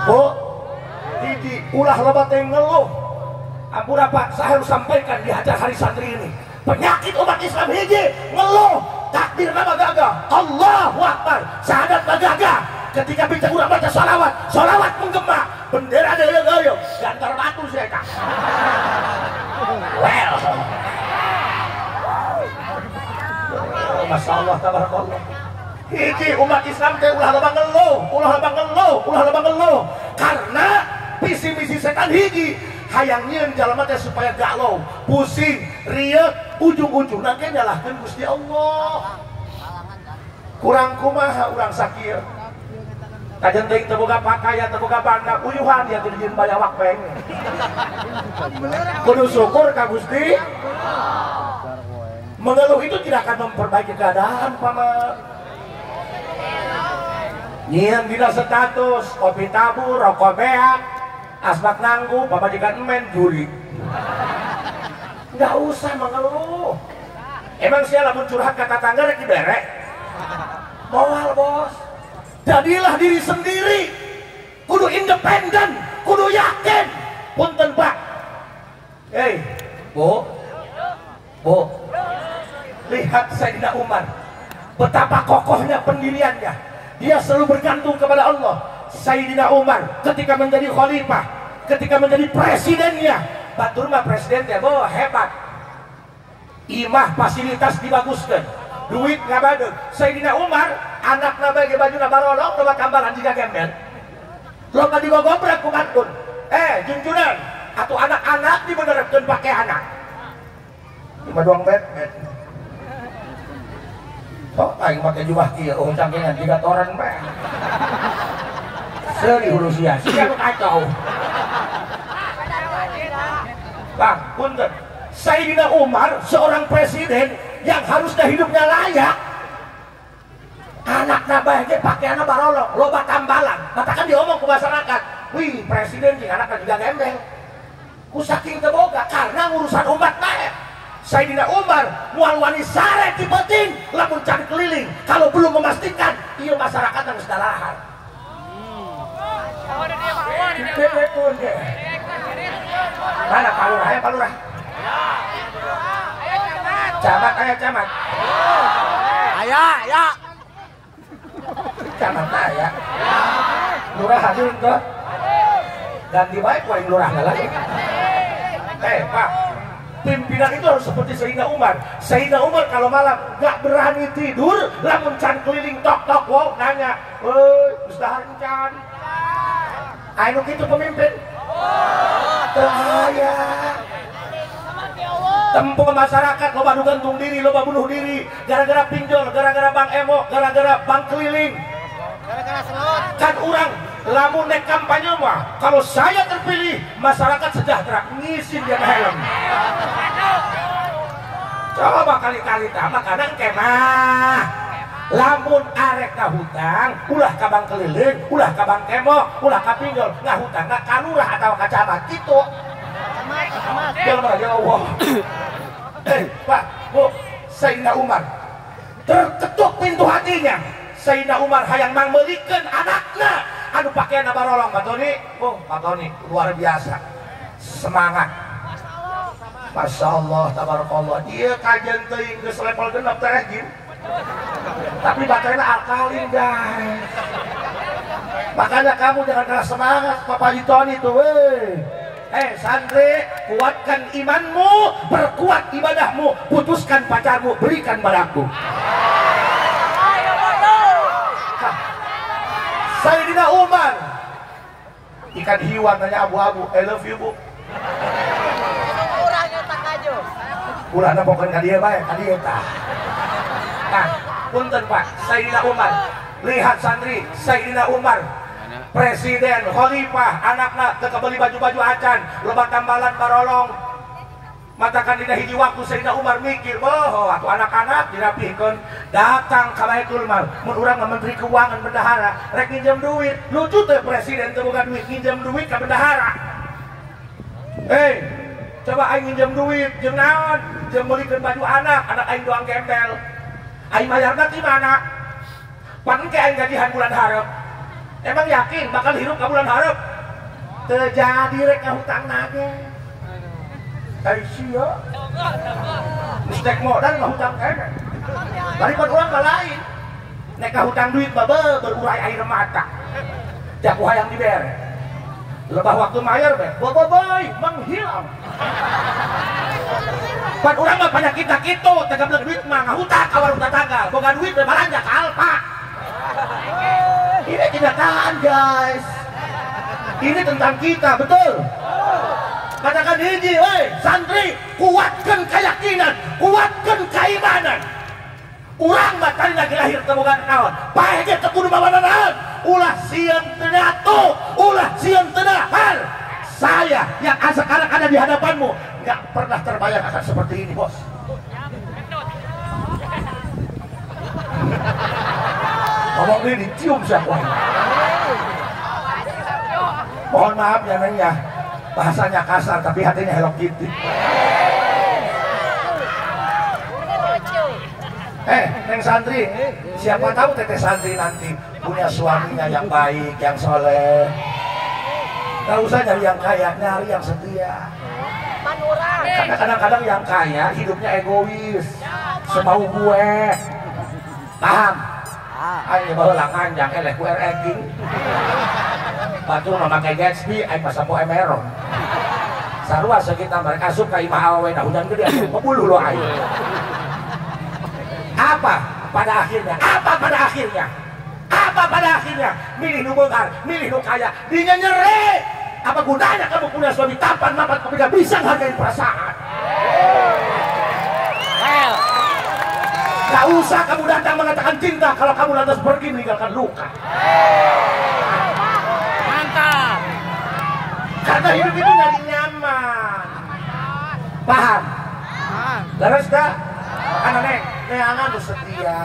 Bu, hiji ulah loba teh ngeluh. Ampura Pak, saya harus sampaikan di hajat hari santri ini. Penyakit umat Islam hiji ngeluh, takbir nama gagah, Allahu Akbar, syahadat gagah. Ketika bicara urang baca salawat menggema, bendera daya-daya, gantar batu saya Kak. Well, Masya Allah, tabarakallah. Hiji umat Islam teh ulah loba ngeluh, karena visi-misi setan hiji hayang nyieun jalma teh supaya galau, pusing, rieu, ujung-ujungna ge nyalahkeun Gusti Allah. Kurang kumaha urang sakieu. Kajen teuing teu boga pakaian, teu boga banda, uyuhan ya teu dijieun baya wakpeng. Kudu syukur ka Gusti. Mengeluh itu tidak akan memperbaiki keadaan, paman. Nyieun dina status, kopi tabur, rokok beak, asbak nanggu, pamajikan emen, juri. Nggak usah mengeluh. Emang siapa lamun curhat kata tangga rek dibere? Moal bos. Jadilah diri sendiri. Kudu independen, kudu yakin. Punten Pak. Hei, Bu. Lihat Sayyidina Umar. Betapa kokohnya pendiriannya. Dia selalu bergantung kepada Allah. Sayyidina Umar ketika menjadi khalifah, ketika menjadi presidennya, batur mah presidennya, hebat. Imah fasilitas dibaguskan, duit ngabadeg. Sayyidina Umar anak nabage baju nabarolong, loba tambalan jika gembel, loba digogobrak kumantun. Junjunan atau anak-anak dibenerapkan pakai anak. Cuma doang bet. Oh, aing pakai jubah kieu, cangkengan 3 toran bae. Seri Rusia, siapa kacau. Bang, punten. Sayyidina Umar seorang presiden yang harusnya hidupnya layak. Anak nabah ge pakaianna barolong, loba tambalan. Matakan diomong ke masyarakat, wih presiden jeung anakna juga gembel. Ku saking teu boga karena urusan umat bae. Sayyidina Umar mual wani sare ti penting lamun cari keliling kalau belum memastikan ieu masyarakat geus dalahar. Mana palurah? Camat aya camat. Aya. Camat aya. Lurah hadir ke? Ganti baik wae lurah lagi. Pak, pimpinan itu harus seperti Sayyidina Umar. Sayyidina Umar kalau malam gak berani tidur, lamun can keliling tok-tok wow nanya, geus dahar can. Anu kitu pemimpin. Bahaya. Tempo masyarakat loba gantung diri, loba bunuh diri, gara-gara pinjol, gara-gara bank emo, gara-gara bank keliling. Gara-gara selot. Kan urang lamun nek kampanye mah, kalau saya terpilih masyarakat sejahtera, ngisin dia helm. Coba kali-kali tambah kadang kemah. Lamun arek ka hutang, ulah ka bank keliling, ulah ka bank emo, ulah ka pinjol, ngahutang ka lurah atau ka camat kitu. Ya Allah. Pak, Bu, Sayyidina Umar terketuk pintu hatinya. Sayyidina Umar hayang mangmelikeun anakna anu pakaian barolong. Patoni, Bu, patoni luar biasa. Semangat. Masya Allah, tabarakallah. Dia kajian teuing geus level 6 teh jin. Tapi baterainya alkalin, guys. Makanya kamu jangan kalah semangat, Papa Tony itu, weh. Santri, kuatkan imanmu, perkuat ibadahmu, putuskan pacarmu, berikan padaku. Sayyidina Umar, ikan hiwan nanya abu-abu, I love you, Bu. Kurangnya pokoknya kadia baik, kadia tah. Nah, punten Pak, Sayyidina Umar, lihat santri, Sayyidina Umar, presiden, khalifah, anakna kebeli baju-baju acan, loba tambalan barolong. Matakan dina hiji waktu Sayyidina Umar mikir, atuh anak-anak dirapihkeun, datang ka Baitul Mal, mun urang menteri keuangan bendahara, rek nginjem duit, lucu teh presiden teu boga duit, nginjem duit ka bendahara. Coba aing nginjem duit, jeung naon? Jeung meulikeun baju anak aing doang gembel. Aing bayarna ti mana? Pan engke aing gajihan bulan hareup. Emang yakin bakal hirup ka bulan hareup? Terjadi rek hutang nage. Aisyah. Mistek modal mah hutang kene. Daripada urang ka lain. Nek ka hutang duit babe berurai air mata. Jak hayang dibere. Lebah waktu mayar be, boboiboy menghilang. Pan urang mah penyakit kitu, tega beleg duit mah ngahutang ka warung tetangga, boga duit be balanja ka Alfa. Ini kenyataan guys. Ini tentang kita, betul? Katakan hiji, woi santri, kuatkan keyakinan, kuatkan keimanan. Urang mah tadi lagi lahir temukan naon, bae ge teu kudu bawa naon, ulah sieun teu datu, ulah sieun teu hal. Saya yang sekarang ada di hadapanmu nggak pernah terbayang akan seperti ini, bos. Ngomong ini dicium siapa? Mohon maaf ya Neng ya, bahasanya kasar tapi hatinya Hello Kitty. Neng santri, siapa tahu teteh santri nanti punya suaminya yang baik, yang soleh. Gak usah nyari yang kaya, nyari yang setia. Karena kadang-kadang yang kaya hidupnya egois, semau gue. Paham? Ayo bawa langanjang, eleh gue ranking. Batu memakai Gatsby, ayo pasapo emeron. Sarua sekitar mereka suka imah awe, nah hujan gede, kebulu lo ayo. Apa pada akhirnya? Apa pada akhirnya? Apa pada akhirnya? Milih nu beungar, milih nu kaya, dinya nyere. Apa gunanya kamu punya suami tampan mapan tapi gak bisa menghargai perasaan? Gak usah kamu datang mengatakan cinta kalau kamu lantas pergi meninggalkan luka. Mantap. Karena hidup itu nyari nyaman. Paham? Terus dah? Karena neangan setia.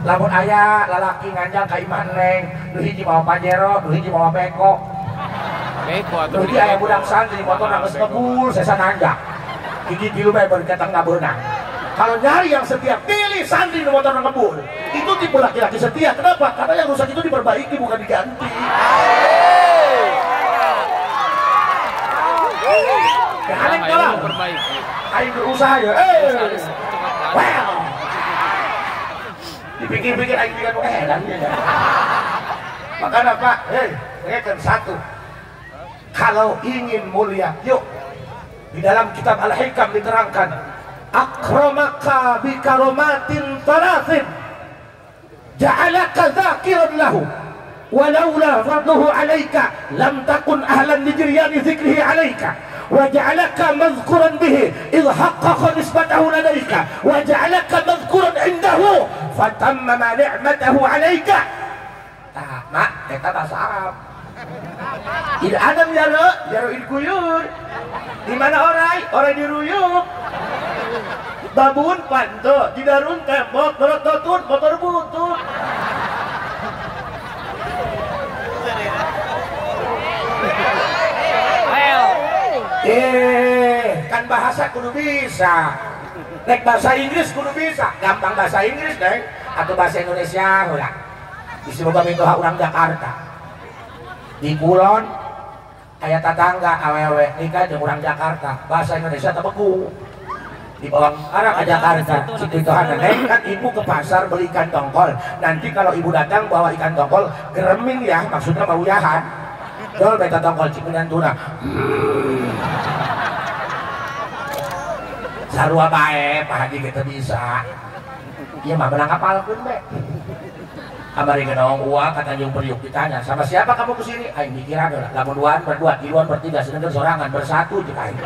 Lamun aya lalaki nganjang ka imah neng, nu hiji mawa pajero, nu hiji mawa beko. Nu hiji aya budak santri motor geus ngebul sesa nanjak. Gigi tilu bae bari datang ngabeunang. Kalau nyari yang setia, pilih santri nu motor ngebul. Itu tipe laki-laki setia. Kenapa? Karena yang rusak itu diperbaiki bukan diganti. Kalian kalau ayo berusaha ya. Well. Dipikir-pikir ayo bikin edannya. Makanya Pak, dengarkan satu. Kalau ingin mulia, yuk. Di dalam kitab Al-Hikam diterangkan, akramaka bi karomatin thalathin ja'alaka dzakiran lahu walaula fadluhu 'alaika lam takun ahlan li jiryani dzikrihi 'alaika وجعلك مذكورا به إذ حقق نسبته لديك وجعلك مذكورا عنده فتمم نعمته عليك. Nah, mak, kita bahasa Arab. Il adam jaro il kuyur. Di mana orang? Orang diruyuk. Babun panto, di darun tembok, dorot dotun, motor butut. Kan bahasa kudu bisa. Nek bahasa Inggris kudu bisa. Gampang bahasa Inggris, Deng. Atau bahasa Indonesia, ulah. Disiboga mitoha urang Jakarta. Di Kulon, aya tatangga awewe nikah jeung urang Jakarta. Bahasa Indonesia teh beku. Di bawah arah ke Jakarta, situ Neng kan ibu ke pasar beli ikan tongkol. Nanti kalau ibu datang bawa ikan tongkol, gereming ya, maksudnya mau uyahan. Dol beta tongkol cikungan tuna. Sarua bae, Pak Haji kita bisa. Iya mah belang kapalkeun be. Kamari genaong uang kata Jung Priuk ditanya, sama siapa kamu kesini? Aing mikir ada, lamun duaan berdua, tiluan bertiga, sedangkan sorangan bersatu jeung aing.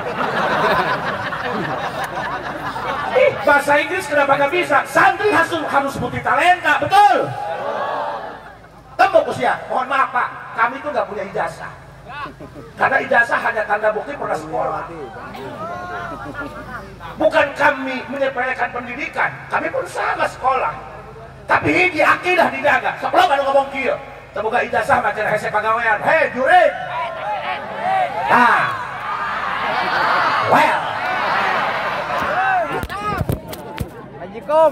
Bahasa Inggris kenapa gak bisa? Santri harus multi talenta, betul? Temu usia, mohon maaf Pak, kami tuh gak punya ijazah. Karena ijazah hanya tanda bukti pernah sekolah. Bukan kami menyepelekan pendidikan, kami pun sama sekolah. Tapi di akidah dijaga. Sebelum ada ngomong kieu, terbuka ijazah macam hese pagawean. Hei jurid. Nah. Well. Haji Kom.